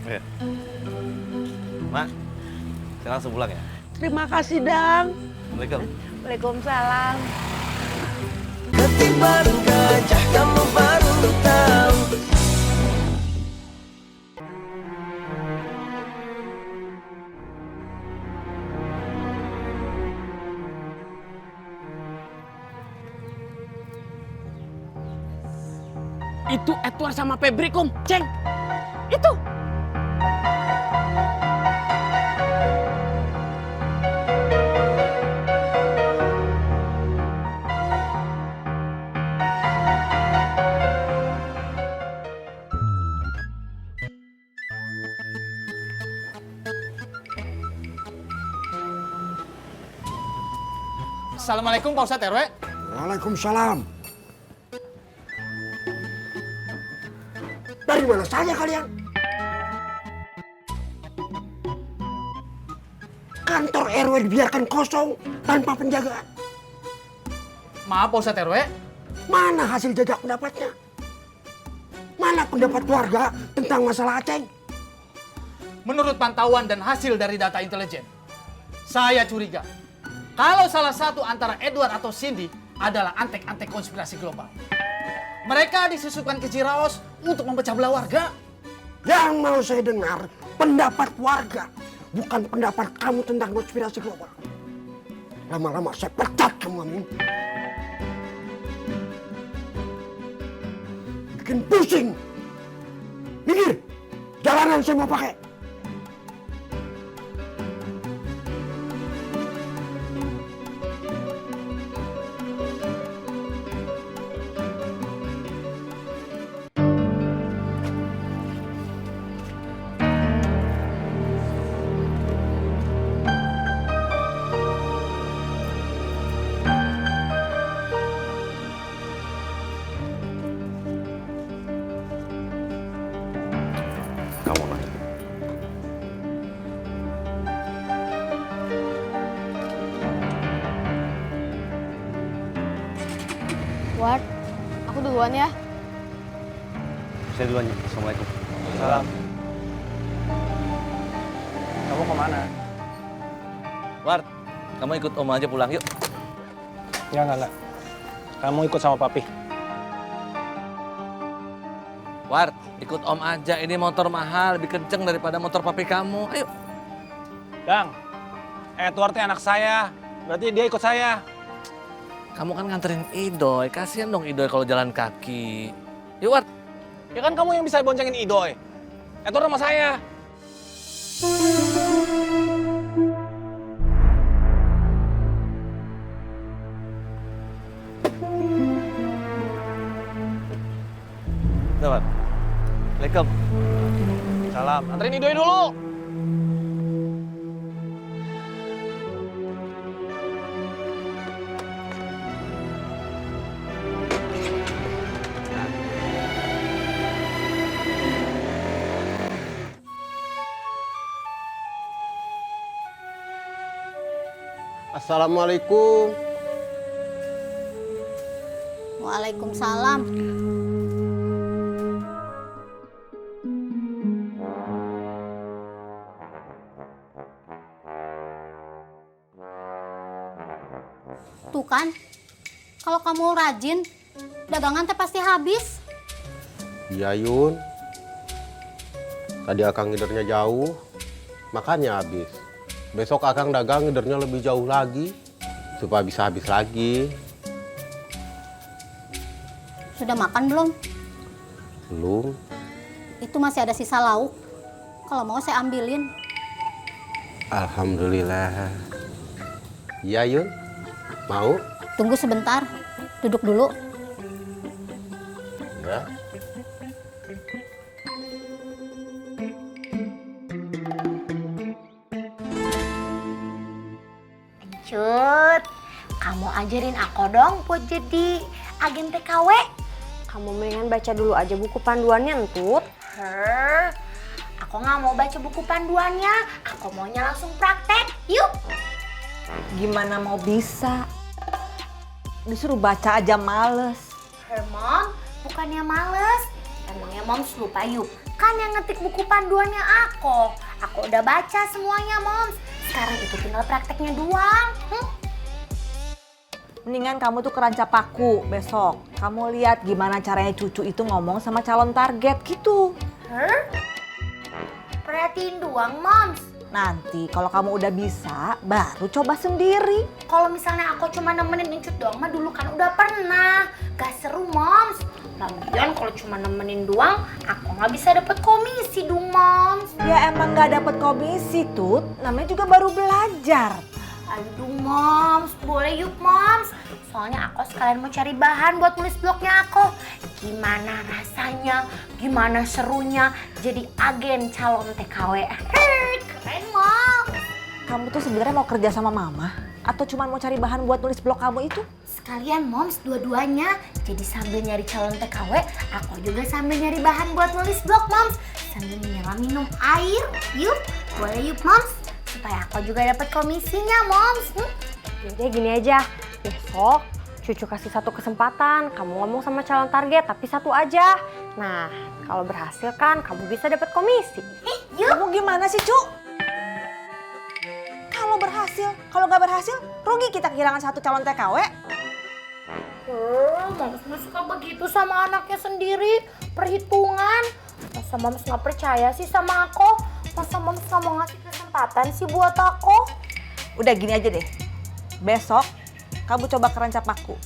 Iya. Mak, saya langsung pulang ya. Terima kasih, Dang. Assalamualaikum. Waalaikumsalam. Ketiban gajah kamu baru tahu. Itu Edward sama Febri, Kum. Ceng, itu. Assalamualaikum Pak Ustadz RW. Waalaikumsalam. Dari mana saja kalian? Kantor RW dibiarkan kosong tanpa penjagaan. Maaf Pak Ustadz RW. Mana hasil jajak pendapatnya? Mana pendapat warga tentang masalah Aceh? Menurut pantauan dan hasil dari data intelijen, saya curiga kalau salah satu antara Edward atau Cindy adalah antek-antek konspirasi global. Mereka disusupkan ke Ciraos untuk memecah belah warga. Yang mau saya dengar pendapat warga, bukan pendapat kamu tentang konspirasi global. Lama-lama saya pecat kamu, Amin. Bikin pusing. Minggir, jalanan saya mau pakai. Kamu nanya. Ward, aku duluan ya. Saya duluan ya. Assalamualaikum. Salam. Kamu kemana? Ward, kamu ikut Om aja pulang yuk. Enggak. Kamu ikut sama papi. Ward, ikut Om aja. Ini motor mahal, lebih kenceng daripada motor papi kamu. Ayo. Dang, Edward anak saya. Berarti dia ikut saya. Kamu kan nganterin Idoy. Kasihan dong Idoy kalau jalan kaki. Yuk, Ward. Ya kan kamu yang bisa boncengin Idoy. Edward sama saya. Udah, Ward. Assalamualaikum. Salam. Anterin Idoy dulu. Assalamualaikum. Waalaikumsalam. Tuh kan, kalau kamu rajin, dagangan teh pasti habis. Iya Yun, tadi akang ngidernya jauh, makanya habis. Besok akang dagang ngidernya lebih jauh lagi, supaya bisa habis lagi. Sudah makan belum? Belum, Itu masih ada sisa lauk. Kalau mau saya ambilin. alhamdulillah. Iya Yun, mau? Tunggu sebentar, duduk dulu. Ya. Cut, kamu ajarin aku dong buat jadi agen TKW. Kamu mendingan baca dulu aja buku panduannya, Entut. Aku nggak mau baca buku panduannya. Aku maunya langsung praktek. Yuk. Gimana mau bisa? Disuruh baca aja males. Mom, bukannya males. Emangnya Moms lupa yuk? Kan yang ngetik buku panduannya aku. Aku udah baca semuanya Moms. Sekarang itu tinggal prakteknya doang. Mendingan kamu tuh keranca paku besok. Kamu lihat gimana caranya cucu itu ngomong sama calon target gitu. Perhatiin doang Moms. Nanti kalau kamu udah bisa, baru coba sendiri. Kalau misalnya aku cuma nemenin Encut doang mah dulu kan udah pernah. Gak seru Moms. Lagian kalau cuma nemenin doang, aku nggak bisa dapet komisi dong Moms. Ya emang nggak dapet komisi tuh, namanya juga baru belajar. Aduh Moms, boleh yuk Moms. Soalnya aku sekalian mau cari bahan buat nulis blognya aku. Gimana rasanya, gimana serunya jadi agen calon TKW. Keren Moms. Kamu tuh sebenarnya mau kerja sama mama? Atau cuma mau cari bahan buat nulis blog kamu itu? Sekalian Moms, dua-duanya. Jadi sambil nyari calon TKW, aku juga sambil nyari bahan buat nulis blog Moms. Sambil menyelam minum air, yuk. Boleh yuk Moms. Supaya aku juga dapat komisinya Moms. Jadi gini aja, besok cucu kasih satu kesempatan. Kamu ngomong sama calon target, tapi satu aja. Nah, kalau berhasil kan kamu bisa dapat komisi. Yuk. Kamu gimana sih, Cu? Kalau berhasil, kalau nggak berhasil, rugi kita kehilangan satu calon TKW. Moms nggak suka begitu sama anaknya sendiri. Perhitungan. Masa Moms nggak percaya sih sama aku? Masa Moms nggak mau ngasih kesempatan sih buat aku? Udah gini aja deh, besok kamu coba keranca paku.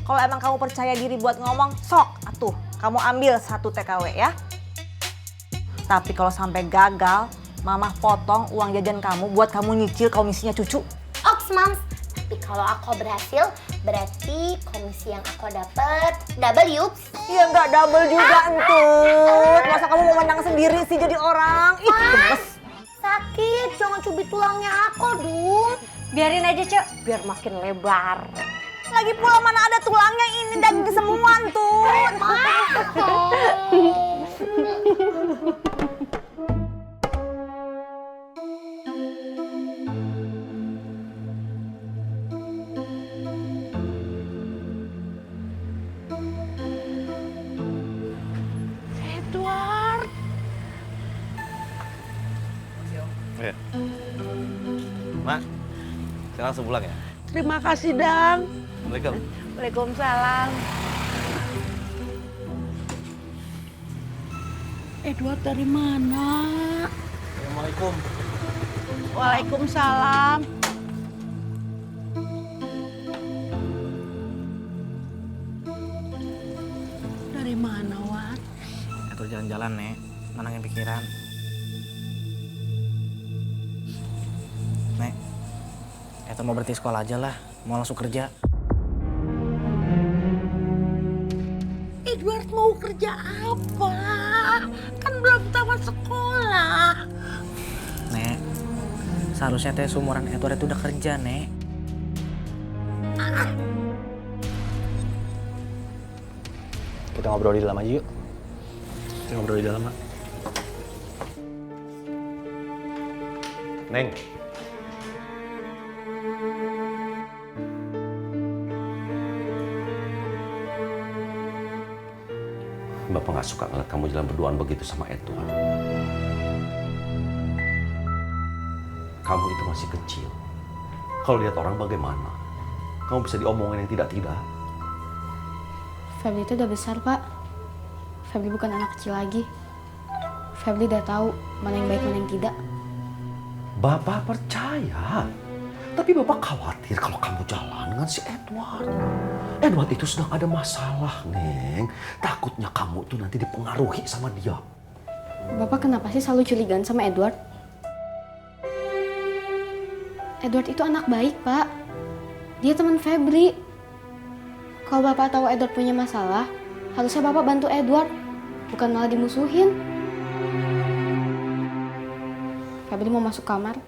Kalau emang kamu percaya diri buat ngomong, sok atuh kamu ambil satu TKW ya. Tapi kalau sampai gagal, Mama potong uang jajan kamu buat kamu nyicil komisinya cucu. Oks Moms, tapi kalau aku berhasil, berarti komisi yang aku dapet double yuk. Iya nggak double juga entut. Masa kamu mau menang sendiri sih jadi orang? Ih gemes. Sakit, jangan cubit tulangnya aku dong. Biarin aja, Cek, biar makin lebar. Lagi pula mana ada tulangnya, ini daging semua tuh. Edward. Ya. Mak, saya langsung pulang ya? Terima kasih Dang. Assalamualaikum. Waalaikumsalam. Edward dari mana? Assalamualaikum. Waalaikumsalam. Dari mana, Wat? Atur jalan-jalan, Nek. Menangin pikiran. Nek, Atur mau berhenti sekolah aja lah. Mau langsung kerja. Edward mau kerja apa? Kan belum tamat sekolah. Nek, seharusnya teh seumuran Edward itu udah kerja, Nek. Kita ngobrol di dalam aja yuk. Kita ngobrol di dalam, Mak. Neng. Bapak nggak suka ngeliat kamu jalan berduaan begitu sama Edward. Kamu itu masih kecil. Kalau lihat orang bagaimana? Kamu bisa diomongin yang tidak-tidak. Febri itu udah besar, Pak. Febri bukan anak kecil lagi. Febri udah tahu mana yang baik, mana yang tidak. Bapak percaya. Tapi Bapak khawatir kalau kamu jalan dengan si Edward. Edward itu sedang ada masalah, Neng. Takutnya kamu tuh nanti dipengaruhi sama dia. Bapak kenapa sih selalu curigaan sama Edward? Edward itu anak baik, Pak. Dia teman Febri. Kalau Bapak tahu Edward punya masalah, harusnya Bapak bantu Edward, bukan malah dimusuhin. Febri mau masuk kamar.